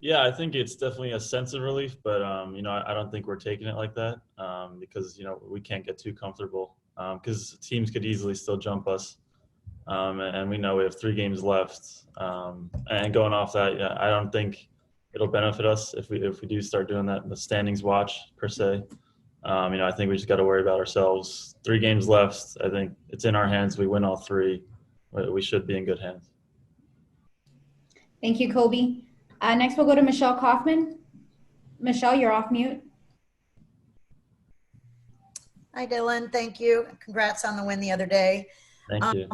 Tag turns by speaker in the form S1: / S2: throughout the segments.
S1: Yeah, I think it's definitely a sense of relief, but I don't think we're taking it like that because we can't get too comfortable because teams could easily still jump us, and we know we have 3 games left. And going off that, yeah, I don't think it'll benefit us if we do start doing that in the standings watch per se. I think we just got to worry about ourselves. 3 games left. I think it's in our hands. We win all three. We should be in good hands.
S2: Thank you, Kobe. Next, we'll go to Michelle Kaufman. Michelle, you're off mute.
S3: Hi, Dylan. Thank you. Congrats on the win the other day.
S1: Thank you.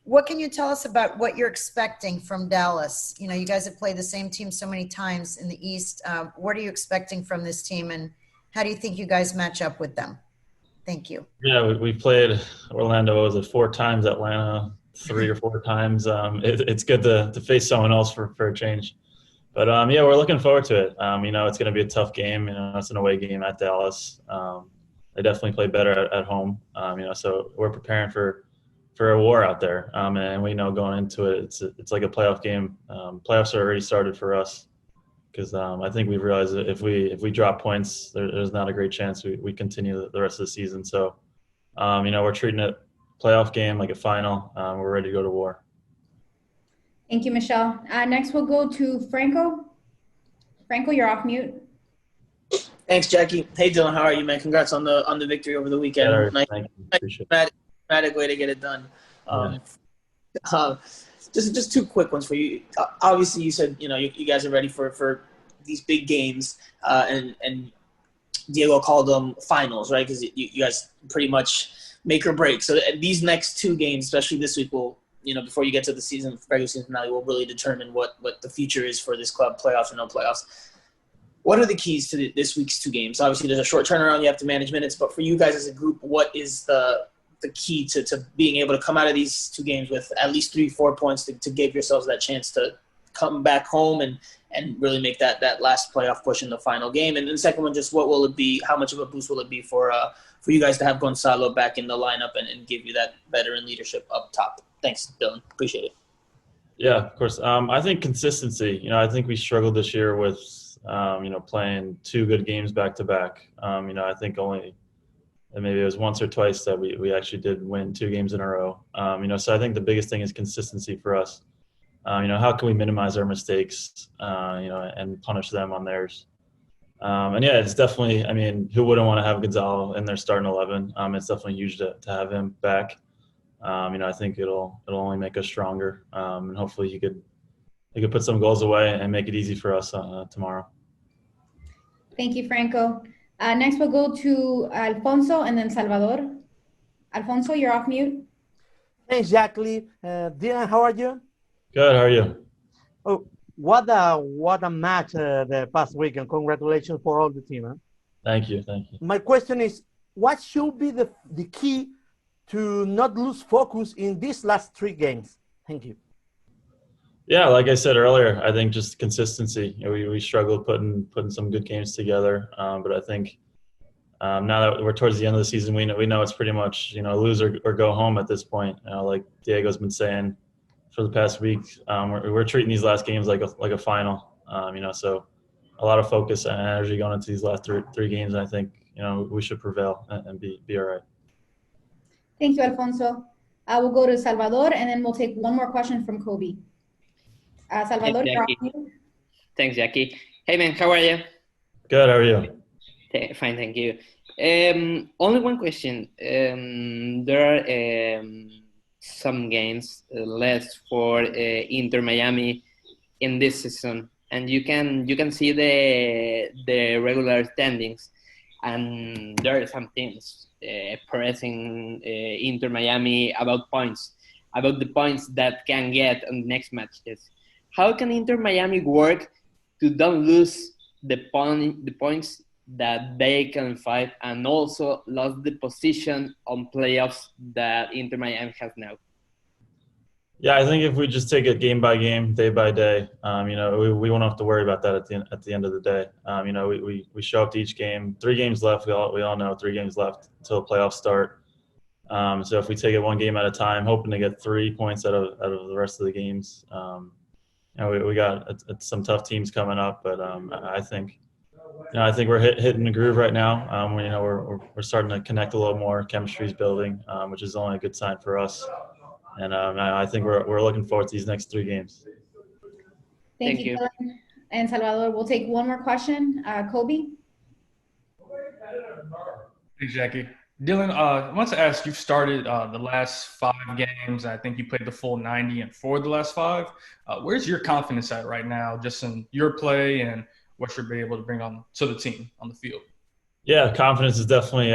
S3: What can you tell us about what you're expecting from Dallas? You guys have played the same team so many times in the East. What are you expecting from this team, and how do you think you guys match up with them? Thank you.
S1: Yeah, we played Orlando, was it 4 times, Atlanta 3 or 4 times. It's good to face someone else for a change. But yeah, we're looking forward to it. It's going to be a tough game. It's an away game at Dallas. They definitely play better at home. So we're preparing for a war out there. And we know going into it, it's like a playoff game. Playoffs are already started for us because I think we've realized that if we drop points, there's not a great chance we continue the rest of the season. So we're treating it playoff game like a final. We're ready to go to war.
S2: Thank you, Michelle. Next, we'll go to Franco. Franco, you're off mute.
S4: Thanks, Jackie. Hey, Dylan, how are you, man? Congrats on the victory over the weekend.
S1: Yeah,
S4: nice,
S1: thank you. Appreciate it.
S4: dramatic way to get it done. Just 2 quick ones for you. Obviously, you said you guys are ready for these big games, and Diego called them finals, right? Because you guys pretty much make or break. So these next 2 games, especially this week, will before you get to the regular season finale, will really determine what the future is for this club, playoffs or no playoffs. What are the keys to this week's 2 games? Obviously, there's a short turnaround. You have to manage minutes. But for you guys as a group, what is the key to being able to come out of these 2 games with at least 3-4 points to give yourselves that chance to come back home and really make that last playoff push in the final game? And then the second one, just what will it be? How much of a boost will it be for you guys to have Gonzalo back in the lineup and give you that veteran leadership up top? Thanks, Dylan. Appreciate it.
S1: Yeah, of course. I think consistency. I think we struggled this year with playing 2 good games back to back. I think only maybe it was once or twice that we actually did win 2 games in a row. So I think the biggest thing is consistency for us. How can we minimize our mistakes, and punish them on theirs? And yeah, it's definitely, who wouldn't want to have Gonzalo in their starting 11? It's definitely huge to have him back. I think it'll only make us stronger. And hopefully he could put some goals away and make it easy for us tomorrow.
S2: Thank you, Franco. Next, we'll go to Alfonso and then Salvador. Alfonso, you're off mute.
S5: Thanks, Jackie. Dylan, how are you?
S1: Good. How are you?
S5: Oh, what a match the past weekend. Congratulations for all the team. Huh?
S1: Thank you.
S5: My question is, what should be the key to not lose focus in these last 3 games? Thank you.
S1: Yeah, like I said earlier, I think just consistency. We struggled putting some good games together, but I think now that we're towards the end of the season, we know it's pretty much lose or go home at this point. Like Diego's been saying for the past week, we're treating these last games like a final. So a lot of focus and energy going into these last three games. And I think we should prevail and be all right.
S2: Thank you, Alfonso. We'll go to Salvador, and then we'll take one more question from Kobe. Salvador, you're off mute.
S6: Thanks, Jackie. Hey, man, how are you?
S1: Good. How are you?
S6: Fine, thank you. Only one question. There are some games left for Inter Miami in this season, and you can see the regular standings, and there are some teams pressing Inter Miami about the points that can get on the next matches. How can Inter Miami work to don't lose the points that they can fight, and also lost the position on playoffs that Inter Miami has now?
S1: Yeah, I think if we just take it game by game, day by day, we won't have to worry about that at the end of the day. We show up to each game. 3 games left. We all know 3 games left until the playoffs start. So if we take it one game at a time, hoping to get 3 points out of the rest of the games, we got some tough teams coming up, but I think we're hitting the groove right now. We're starting to connect a little more. Chemistry's building, which is only a good sign for us. And I think we're looking forward to these next 3 games.
S2: Thank
S6: Thank
S2: you,
S6: you.
S2: Dylan and Salvador. We'll take one more question. Kobe?
S7: Hey, Jackie. Dylan, I want to ask, you've started the last 5 games. I think you played the full 90 and for the last 5. Where's your confidence at right now, just in your play and what you're able to bring on to the team on the field?
S1: Yeah, confidence is definitely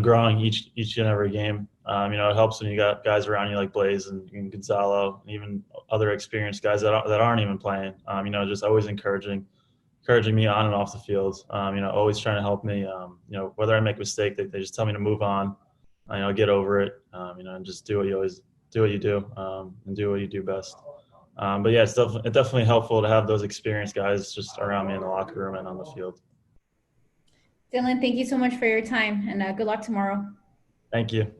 S1: growing each and every game. It helps when you got guys around you like Blaze and Gonzalo, and even other experienced guys that aren't even playing. Just always encouraging me on and off the field. Always trying to help me. Whether I make a mistake, they just tell me to move on. Get over it. And just do what you do, and do what you do best. But yeah, it's definitely helpful to have those experienced guys just around me in the locker room and on the field.
S2: Dylan, thank you so much for your time, and good luck tomorrow.
S1: Thank you.